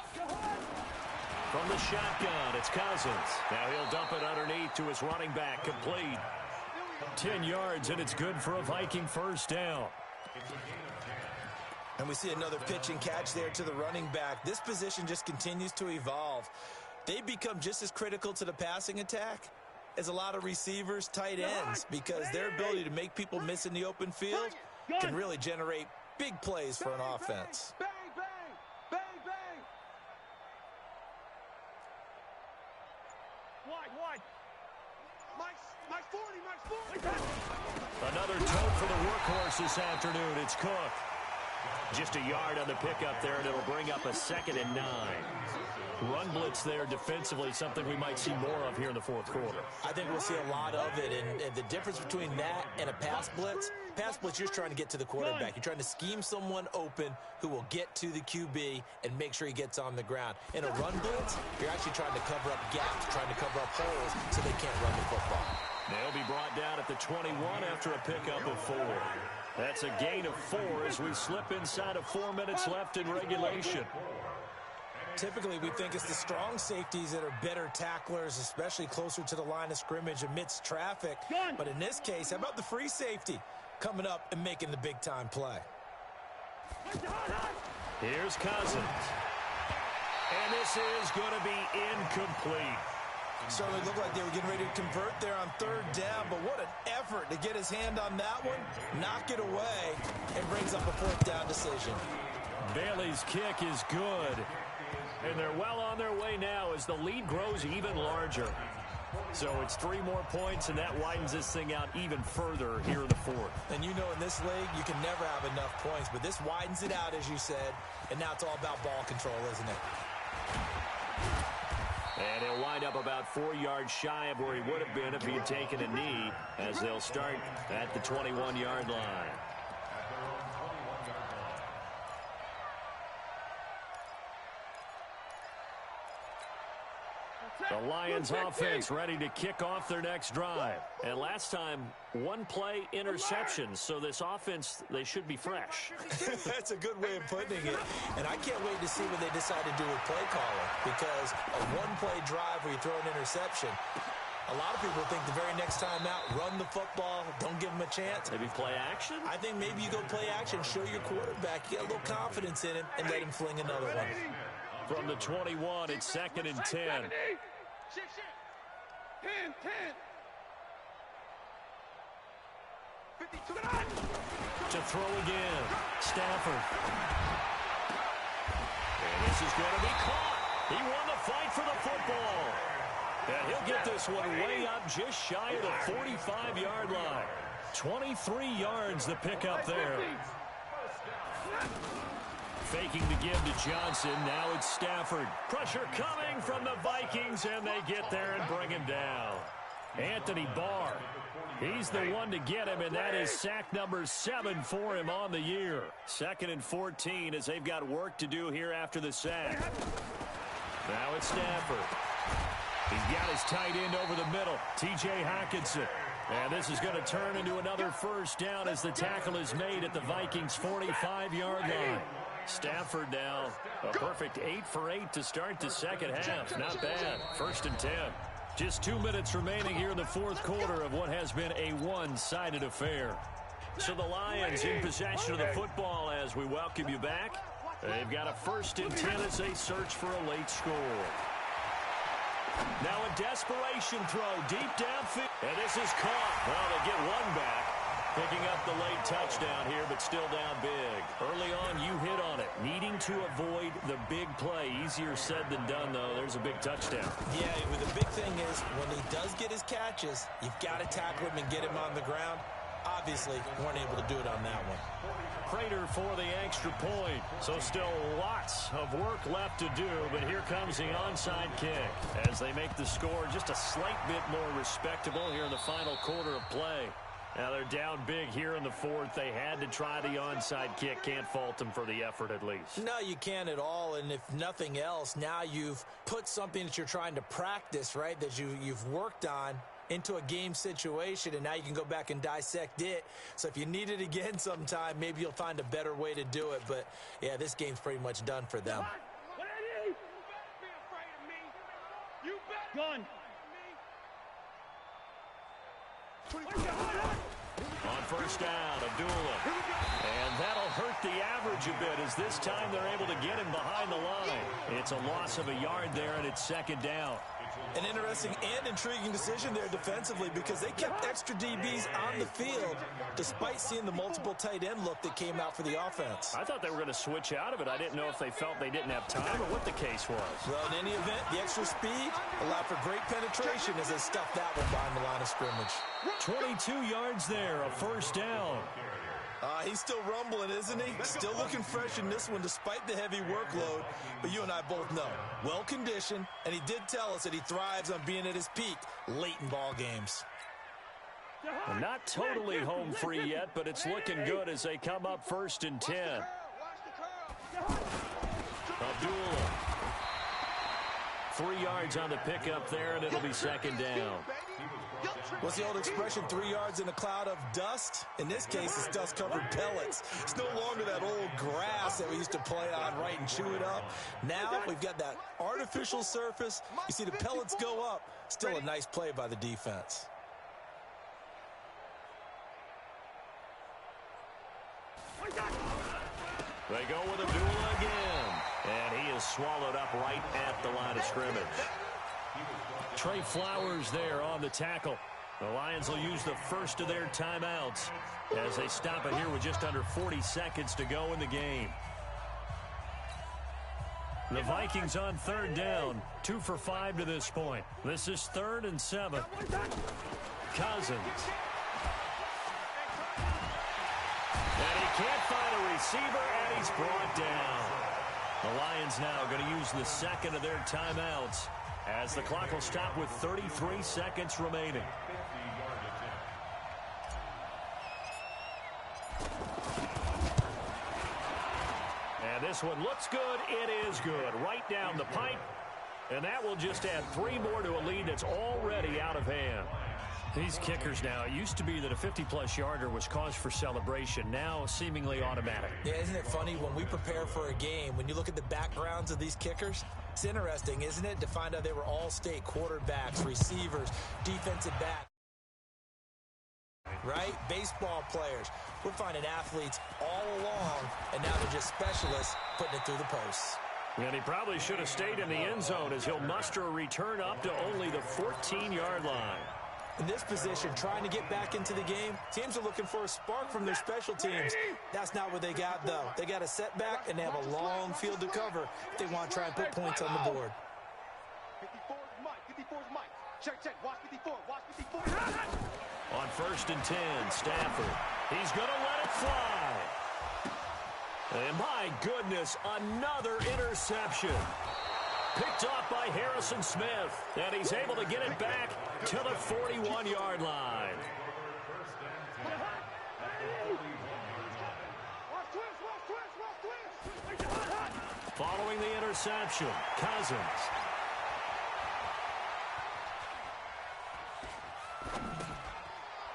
From the shotgun, it's Cousins. Now he'll dump it underneath to his running back, complete. 10 yards, and it's good for a Viking first down. And we see another pitch and catch there to the running back. This position just continues to evolve. They become just as critical to the passing attack as a lot of receivers, tight ends, because their ability to make people miss in the open field can really generate big plays for an offense. Bang. Wide. Mike's 40. Another tote for the workhorse this afternoon. It's Cook. Just a yard on the pickup there, and it'll bring up a 2nd and 9. Run blitz there defensively, something we might see more of here in the fourth quarter. I think we'll see a lot of it, and the difference between that and a pass blitz, you're trying to get to the quarterback. You're trying to scheme someone open who will get to the QB and make sure he gets on the ground. In a run blitz, you're actually trying to cover up gaps, trying to cover up holes so they can't run the football. They'll be brought down at the 21 after a pickup of 4. That's a gain of 4 as we slip inside of 4 minutes left in regulation. Typically, we think it's the strong safeties that are better tacklers, especially closer to the line of scrimmage amidst traffic. But in this case, how about the free safety coming up and making the big-time play? Here's Cousins. And this is going to be incomplete. Certainly looked like they were getting ready to convert there on third down, but what an effort to get his hand on that one, knock it away, and brings up a fourth down decision. Bailey's kick is good. And they're well on their way now as the lead grows even larger. So it's 3 more points, and that widens this thing out even further here in the fourth. And you know in this league, you can never have enough points, but this widens it out, as you said, and now it's all about ball control, isn't it? And he'll wind up about 4 yards shy of where he would have been if he had taken a knee, as they'll start at the 21-yard line. The Lions offense ready to kick off their next drive. And last time, 1-play interception. So this offense, they should be fresh. That's a good way of putting it. And I can't wait to see what they decide to do with play calling. Because a 1-play drive where you throw an interception, a lot of people think the very next time out, run the football, don't give them a chance. Maybe play action? I think maybe you go play action, show your quarterback, you get a little confidence in him, and let him fling another one. From the 21, it's 2nd and 10. 10. 52. To throw again. Stafford. And this is going to be caught. He won the fight for the football. And he'll get this one way up just shy of the 45-yard line. 23 yards the pickup there. Faking the give to Johnson. Now it's Stafford. Pressure coming from the Vikings, and they get there and bring him down. Anthony Barr. He's the one to get him, and that is sack number 7 for him on the year. 2nd and 14 as they've got work to do here after the sack. Now it's Stafford. He's got his tight end over the middle, T.J. Hockenson. And this is going to turn into another first down as the tackle is made at the Vikings' 45-yard line. Stafford now a perfect 8 for 8 to start the second half. Not bad. 1st and 10. Just 2 minutes remaining here in the fourth quarter of what has been a one-sided affair. So the Lions in possession of the football as we welcome you back. They've got a 1st and 10 as they search for a late score. Now a desperation throw deep downfield. And this is caught. Well, they get one back. Picking up the late touchdown here, but still down big. Early on, you hit on it. Needing to avoid the big play. Easier said than done, though. There's a big touchdown. Yeah, but the big thing is when he does get his catches, you've got to tackle him and get him on the ground. Obviously, weren't able to do it on that one. Prater for the extra point. So still lots of work left to do, but here comes the onside kick as they make the score just a slight bit more respectable here in the final quarter of play. Now they're down big here in the fourth. They had to try the onside kick. Can't fault them for the effort at least. No, you can't at all. And if nothing else, now you've put something that you're trying to practice, right, that you've worked on into a game situation, and now you can go back and dissect it. So if you need it again sometime, maybe you'll find a better way to do it. But, yeah, this game's pretty much done for them. Gun. On first down, Abdullah. And that'll hurt the average a bit as this time they're able to get him behind the line. It's a loss of a yard there, and it's second down. An interesting and intriguing decision there defensively because they kept extra DBs on the field despite seeing the multiple tight end look that came out for the offense. I thought they were going to switch out of it. I didn't know if they felt they didn't have time or what the case was. Well, in any event, the extra speed allowed for great penetration as they stuffed that one behind the line of scrimmage. 22 yards there, a first down. He's still rumbling, isn't he? Still looking fresh in this one despite the heavy workload. But you and I both know, well-conditioned, and he did tell us that he thrives on being at his peak late in ball games. Well, not totally home free yet, but it's looking good as they come up first and 10. Abdullah. 3 yards on the pickup there, and it'll be second down. What's the old expression, 3 yards in a cloud of dust? In this case, it's dust-covered pellets. It's no longer that old grass that we used to play on, right, and chew it up. Now we've got that artificial surface. You see the pellets go up. Still a nice play by the defense. They go with Abdullah again, and he is swallowed up right at the line of scrimmage. Trey Flowers there on the tackle. The Lions will use the first of their timeouts as they stop it here with just under 40 seconds to go in the game. The Vikings on third down, 2 for 5 to this point. This is 3rd and 7. Cousins. And he can't find a receiver, and he's brought down. The Lions now going to use the second of their timeouts as the clock will stop with 33 seconds remaining. And this one looks good. It is good. Right down the pipe. And that will just add 3 more to a lead that's already out of hand. These kickers now, it used to be that a 50-plus yarder was cause for celebration. Now seemingly automatic. Yeah, isn't it funny when we prepare for a game, when you look at the backgrounds of these kickers, it's interesting, isn't it, to find out they were all state quarterbacks, receivers, defensive backs, right? Baseball players. We're finding athletes all along, and now they're just specialists putting it through the posts. And he probably should have stayed in the end zone as he'll muster a return up to only the 14-yard line. In this position, trying to get back into the game, teams are looking for a spark from their special teams. That's not what they got, though. They got a setback, and they have a long field to cover if they want to try and put points on the board. 54 is Mike. 54 is Mike. Check. Watch 54. Watch 54. On 1st and 10, Stafford. He's going to let it fly. And my goodness, another interception. Picked off by Harrison Smith. And he's able to get it back to the 41-yard line. Following the interception, Cousins.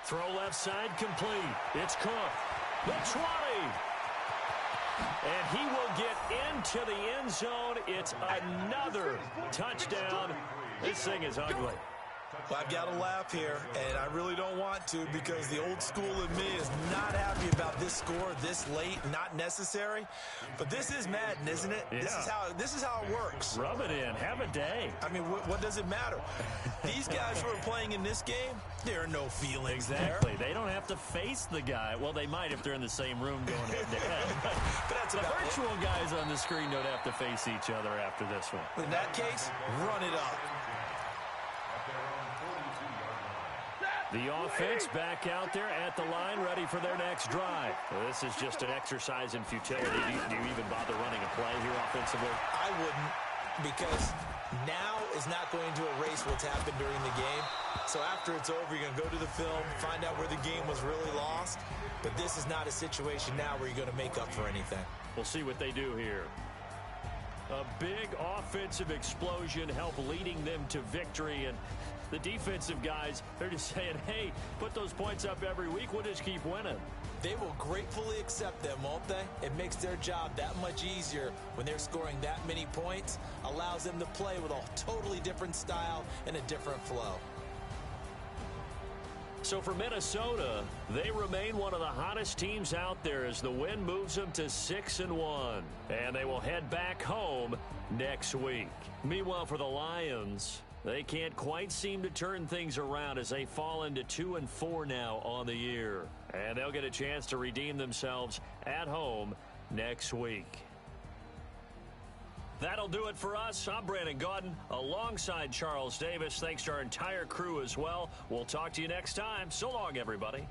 Throw left side complete. It's Cook. The 20. And he will get into the end zone. It's another touchdown. This thing is ugly. Well, I've got to laugh here, and I really don't want to because the old school in me is not happy about this score this late, not necessary. But this is Madden, isn't it? Yeah. This is how it works. Rub it in. Have a day. I mean, what does it matter? These guys who are playing in this game, there are no feelings Exactly. there. They don't have to face the guy. Well, they might if they're in the same room going head-to-head. But that's The about it. virtual guys on the screen don't have to face each other after this one. In that case, run it up. The offense back out there at the line, ready for their next drive. Well, this is just an exercise in futility. Do you even bother running a play here offensively? I wouldn't, because now is not going to erase what's happened during the game. So after it's over, you're going to go to the film, find out where the game was really lost. But this is not a situation now where you're going to make up for anything. We'll see what they do here. A big offensive explosion help leading them to victory, and the defensive guys, they're just saying, hey, put those points up every week, we'll just keep winning. They will gratefully accept them, won't they? It makes their job that much easier when they're scoring that many points, allows them to play with a totally different style and a different flow. So for Minnesota, they remain one of the hottest teams out there as the win moves them to 6-1. And they will head back home next week. Meanwhile, for the Lions, they can't quite seem to turn things around as they fall into 2-4 now on the year. And they'll get a chance to redeem themselves at home next week. That'll do it for us. I'm Brandon Gaudin alongside Charles Davis. Thanks to our entire crew as well. We'll talk to you next time. So long, everybody.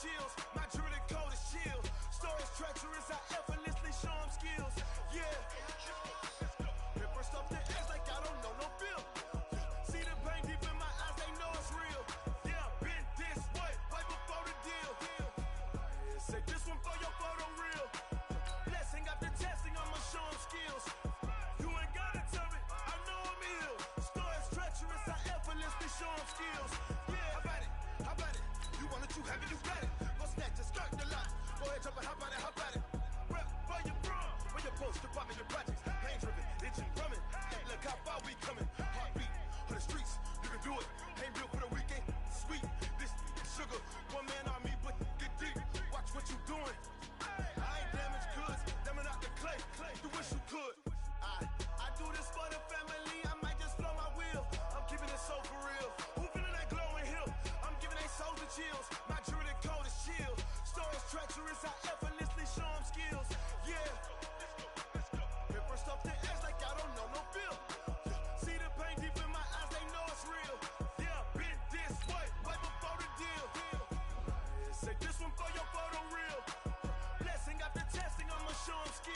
chills. My jewelry coat is chill. Storage treacherous, I effortlessly show them skills. Yeah. Paper stuff the edge like I don't know no bill. See the pain deep in my eyes, they know it's real. Yeah, been this way, way before the deal. Say this one for your photo reel. Blessing after testing, I'ma show them skills. You ain't gotta tell me, I know I'm ill. Storage treacherous, I effortlessly show them skills. Yeah, how about it? How about it? You want it, you have it, you got it. Go snatch it, skirt the lot. Go ahead, jump it, how about it, how about it? Rep where you from, where you supposed to pop it.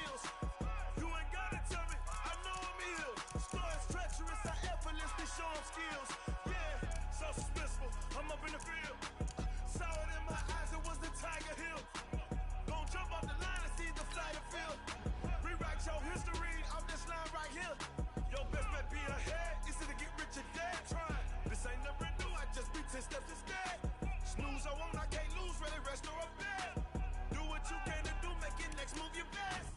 skills. You ain't gotta tell me, I know I'm ill. Stories treacherous, I effortlessly show them skills. Yeah, so suspenseful, I'm up in the field. Saw it in my eyes, it was the Tiger Hill. Gon' jump off the line and see the flight of field. Rewrite your history off this line right here. Your best bet be ahead, easy to get rich or dead trying. This ain't never new, I just be 10 steps instead. Snooze, I won't, I can't lose, ready, rest or a bed. Do what you can to do, make your next move your best.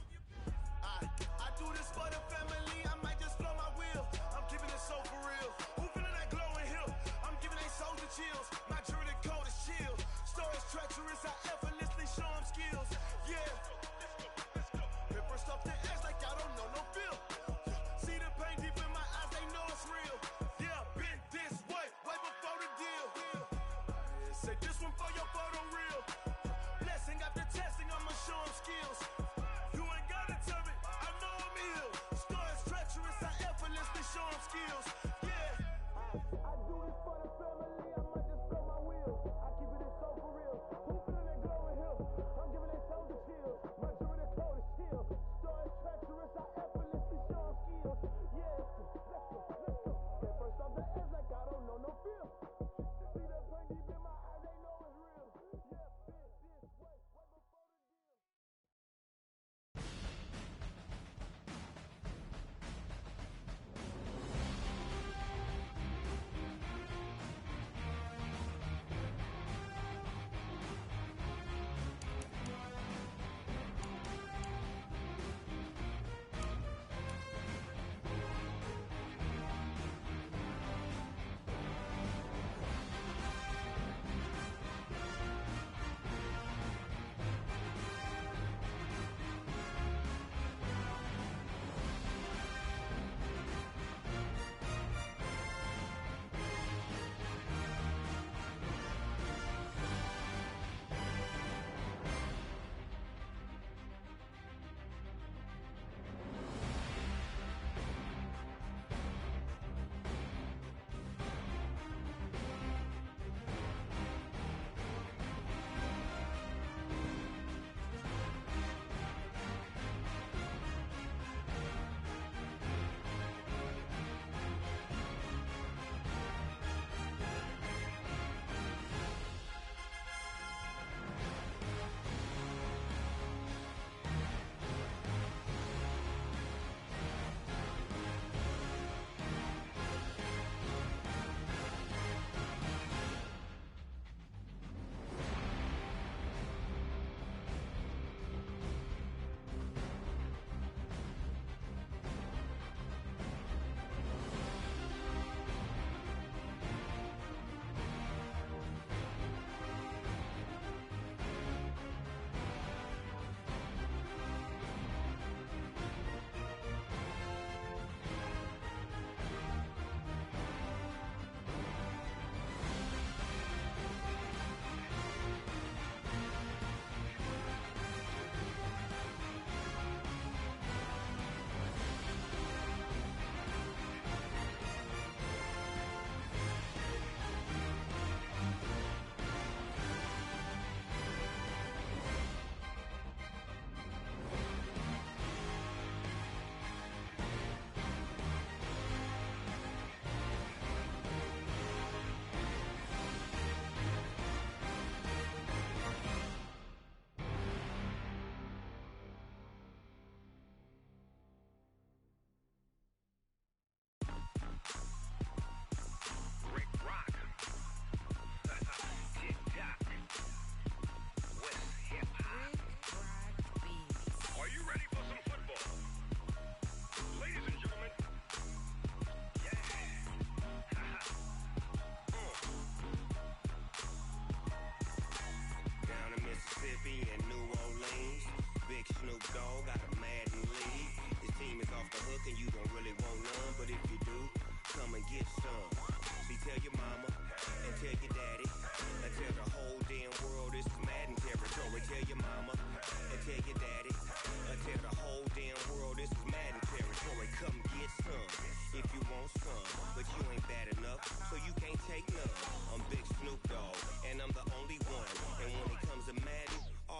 I do this for the family, I might just flow my wheel. I'm keeping it so for real. Who feeling that glowing hill? I'm giving they souls the chills. My journey code is chill. Stories treacherous, I effortlessly show them skills. Yeah. Hit first off the edge like I don't know no feel. See the pain deep in my eyes, they know it's real. Yeah, been this way before the deal. Say this one for your photo reel. Blessing after testing, I'ma show them skills. You ain't gotta tell me, I know I'm ill. Stories treacherous, I effortlessly show them skills. Yeah. I do this for the family, I might just blow my wheel. I keep it so for real. Who feeling that glowing hill? I'm giving they souls the chills. My journey code is chill. Stories treacherous, I effortlessly show them skills. Yeah, let's go. Get first off the edge like I don't know no feel. See that pain deep in my eyes, they know it's real. Yeah, been this way before the deal.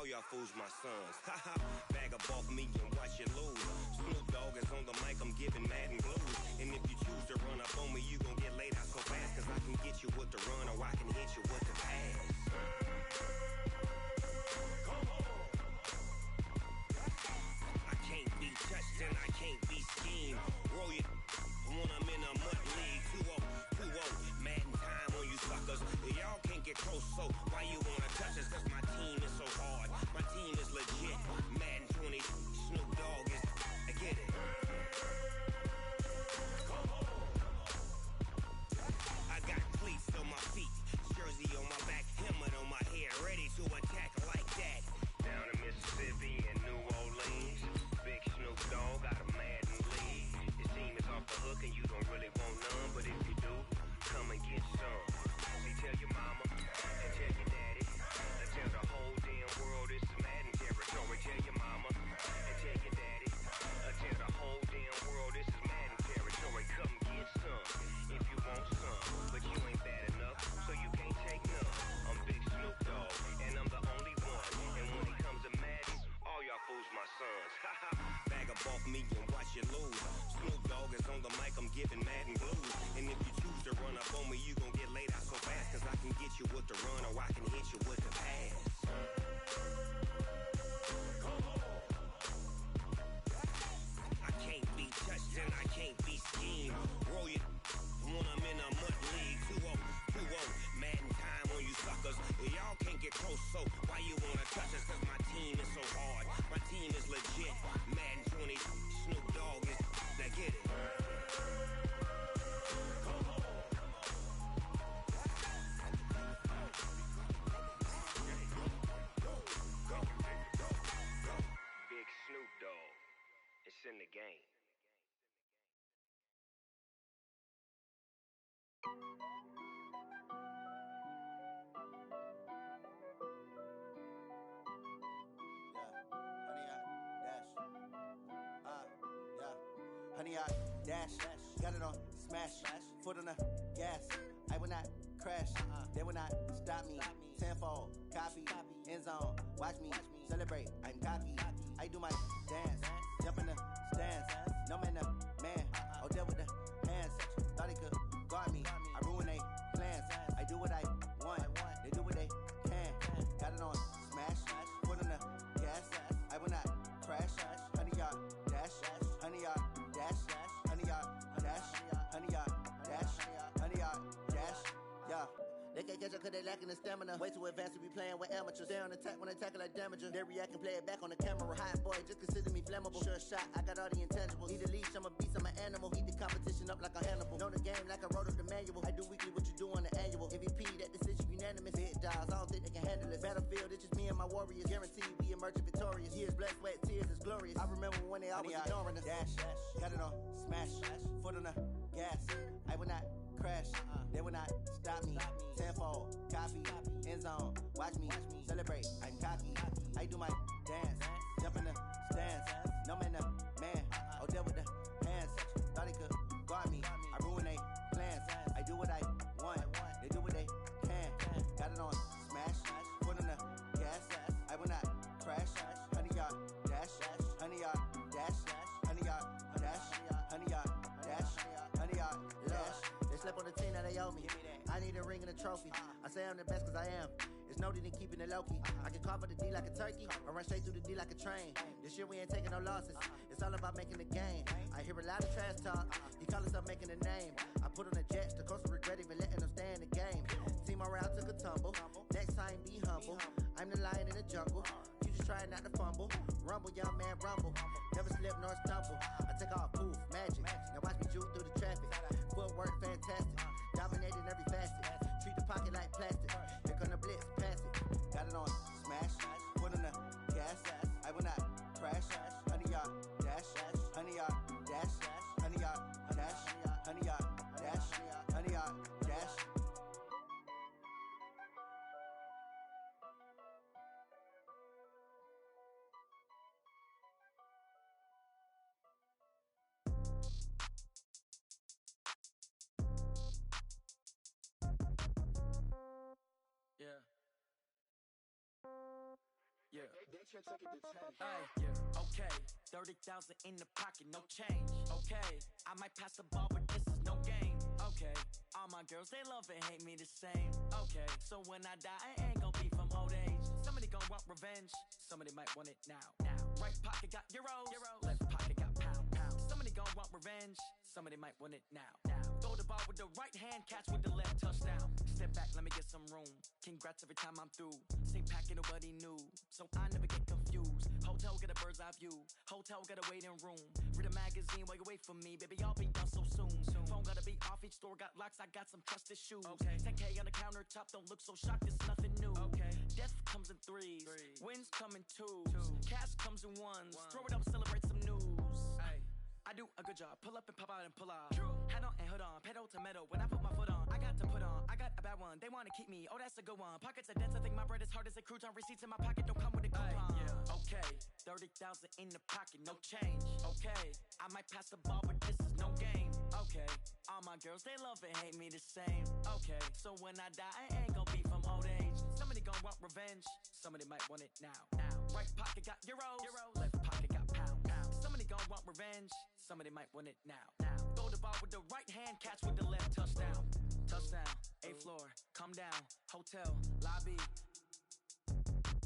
y'all fools my sons. Haha, bag up off me and watch you lose. Snoop Dogg is on the mic, I'm giving Madden blues. And if you choose to run up on me, you gon' get laid out so fast. Cause I can get you with the run or I can hit you with the pass. I can't be touched and I can't be schemed. Roll you when I'm in a mud league. 2-0, 2-0, Madden time on you suckers. Y'all can't get close, so why you wanna touch us? Cause my team is so hard, my team is legit. Madden 20, Snoop Dogg is, I get it. I got cleats on my feet, jersey on my back, helmet on my head, ready to attack like that. Down in Mississippi and New Orleans, big Snoop Dogg got a Madden league. His team is off the hook and you don't really want none, but if you do, come and get some. See, tell your mama and tell your daddy, and tell the whole damn world it's Madden territory. Tell your mama and tell your daddy, and tell the whole damn world this is Madden territory. Come get some if you want some, but you ain't bad enough, so you can't take none. I'm Big Snoop Dogg, and I'm the only one. And when it comes to Madden, all y'all fools my sons. Bag up off me and watch you lose. Snoop Dogg is on the mic, I'm giving Madden blues. And if you choose to run up on me, you gon' get laid out so fast. Cause I can get you with the run or I can hit you with the pass. I can't be touched and I can't be schemed. Roll you when I'm in a mud league. 2-0, 2-0, Madden time on you suckers. Y'all can't get close, so why you wanna touch us? Cause my team is so hard, my team is legit. Madden 20, Snoop Dogg is, now get it. Big Snoop Dogg, it's in the game. Honey, I dash, got it on smash, foot on the gas. I will not crash, they will not stop me. Tenfold, copy, end zone, watch me celebrate. I'm cocky, I do my dance, jump in the stands. No man, man, oh there with the hands. Thought he could guard me, I ruin they plans. I do what I want, they do what they can. Got it on smash, foot on the gas. I will not crash, honey, y'all dash, honey, y'all dash, honey, y'all dash, honey, y'all dash, honey, y'all dash, yeah. They can't catch up cause they lacking the stamina. Way too advanced to be playing with amateurs. Stay on attack when I tackle like damager. They react and play it back on the camera. Hot boy, just consider me flammable. Sure shot, I got all the intangibles. Need a leash, I'm a beast, I'm an animal. Eat the competition up like a Hannibal. Know the game like I wrote up the manual. I do weekly what you do on the annual. MVP, that decision unanimous. Big dogs, I don't think they can handle it. Battlefield, it's just me and my warriors. Guaranteed we emerge victorious. Years, blood, sweat, tears, is glorious. I remember when they always ignoring us. Dash, got it on smash, foot on the gas. I will not crash, they will not stop me. Tenfold, copy, end zone, watch me celebrate. I'm cocky, I do my dance, jump in the stands. No man, man, oh there with the hands. Thought he could guard me, I ruin they plans. I do what I want, they do what they can. Got it on smash, foot on the gas. I will not crash, honey, y'all dash, honey, y'all dash, honey, y'all dash, honey, y'all dash, honey, y'all dash. They slept on the team that they owe me. I need a ring and a trophy. I say I'm the best cause I am. It's no need in keeping it low-key. I can carve up the D like a turkey or run straight through the D like a train. This year we ain't taking no losses. It's all about making the game. I hear a lot of trash talk. He call himself making a name. I put on the Jets. The coach will regret even letting them stay in the game. Team morale took a tumble. Next time be humble. I'm the lion in the jungle. You just trying not to fumble. Rumble, young man, rumble. Never slip nor stumble. I take off, poof, magic. Now watch me juke through the traffic. Footwork fantastic. Dominating every facet. Treat the pocket like plastic. Here come the blitz, pass it. Got it on smash. Foot on the gas. I will not crash. Honey, y'all dash. Honey, y'all dash. Honey, y'all dash. Honey, y'all dash. Honey, y'all dash. Yeah. Yeah, okay. 30,000 in the pocket, no change. Okay, I might pass the ball, but this is no game. Okay, all my girls, they love and hate me the same. Okay, so when I die, I ain't gon' be from old age. Somebody gon' want revenge, somebody might want it now. Right pocket got euros, left pocket got pound. Somebody gon' want revenge, somebody might want it now. Throw the ball with the right hand, catch with the left, touchdown. Step back, let me get some room. Congrats every time I'm through. Same packet, nobody knew, so I never get confused. Hotel get a bird's eye view, hotel got a waiting room. Read a magazine while you wait for me, baby, I'll be done so soon. Phone gotta be off, each store got locks, I got some trusted shoes. 10K on the countertop, don't look so shocked, it's nothing new. Death comes in threes, wins come in twos. Cash comes in ones, throw it up, celebrate some news. I do a good job, pull up and pop out and pull off. Head on and hood on, pedal to metal. When I put my foot on, I got to put on. I got a bad one, they wanna keep me, oh that's a good one. Pockets are dense, I think my bread is hard as a crouton. Receipts in my pocket don't come with a coupon. Okay, 30,000 in the pocket, no change. Okay, I might pass the ball, but this is no game. Okay, all my girls, they love and hate me the same. Okay, so when I die, I ain't gon' be from old age. Somebody gon' want revenge, somebody might want it now. Right pocket got euros, left pocket got pound. Somebody gon' want revenge, somebody might want it now. Throw the ball with the right hand, catch with the left, touchdown. Touchdown, 8th floor, come down, hotel, lobby.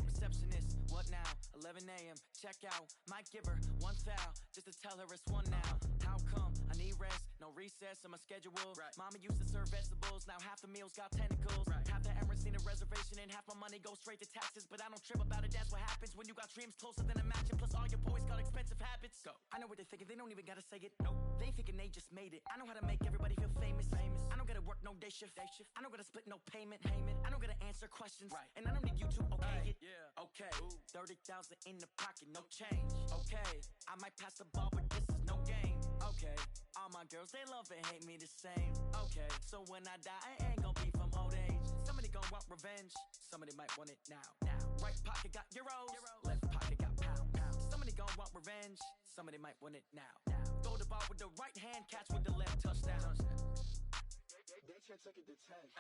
Receptionist, what now? 11 a.m., check out. Might give her one foul, just to tell her it's one now. How come? I need rest, no recess in my schedule. Mama used to serve vegetables, now half the meals got tentacles. Half the Emirates need a reservation and half my money goes straight to taxes. But I don't trip about it, that's what happens when you got dreams closer than a mansion. Plus all your boys got expensive habits. Go. I know what they're thinking, they don't even gotta say it. Nope. They thinking they just made it. I know how to make everybody feel famous. I don't gotta work no day shift. I don't gotta split no payment. I don't gotta answer questions. And I don't need you to okay it. Okay, 30,000 in the pocket, no change. Okay, I might pass the ball, but this is no game. Okay, all my girls, they love and hate me the same. Okay, so when I die, I ain't gon' be from old age. Somebody gon' want revenge, somebody might want it now. Right pocket got euros, left pocket got pound. Somebody gon' want revenge, somebody might want it now. Throw the ball with the right hand, catch with the left, touchdown. They can't take it to 10.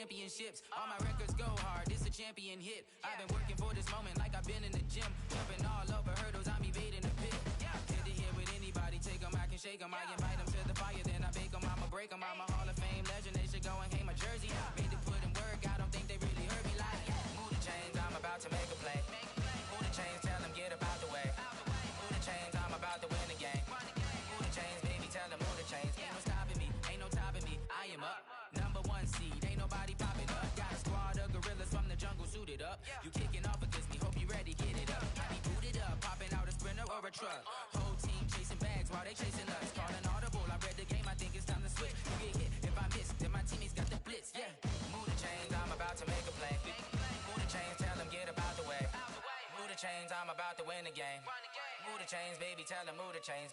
championships. All my records go hard, this a champion hit. I've been working for this moment like I've been in the gym. Jumping all over hurdles, I'm evading the pit. Hit to hit with anybody, take them, I can shake them. I invite them to the fire, then I bake them, I'ma break them. I'm a Hall of Fame legend, they should go and hang my jersey. Made to put in work, I don't think they really heard me like. Move the chains, I'm about to make a play. Move the chains, tell them get about the way. Move the chains, I'm about to win the game. Move the chains, baby, tell them move the chains. Ain't no stopping me, ain't no topping me, I am up. Number one seed, ain't nobody popping up. Got a squad of gorillas from the jungle suited up. You kicking off against me, hope you ready, get it up. I be booted up, popping out a Sprinter or a truck. Whole team chasing bags while they chasing us. Calling audible, I read the game, I think it's time to switch. You get hit, if I miss, then my teammates got the blitz, yeah. Move the chains, I'm about to make a play. Move the chains, tell them get about the way. Move the chains, I'm about to win the game. Move the chains, baby, tell them move the chains.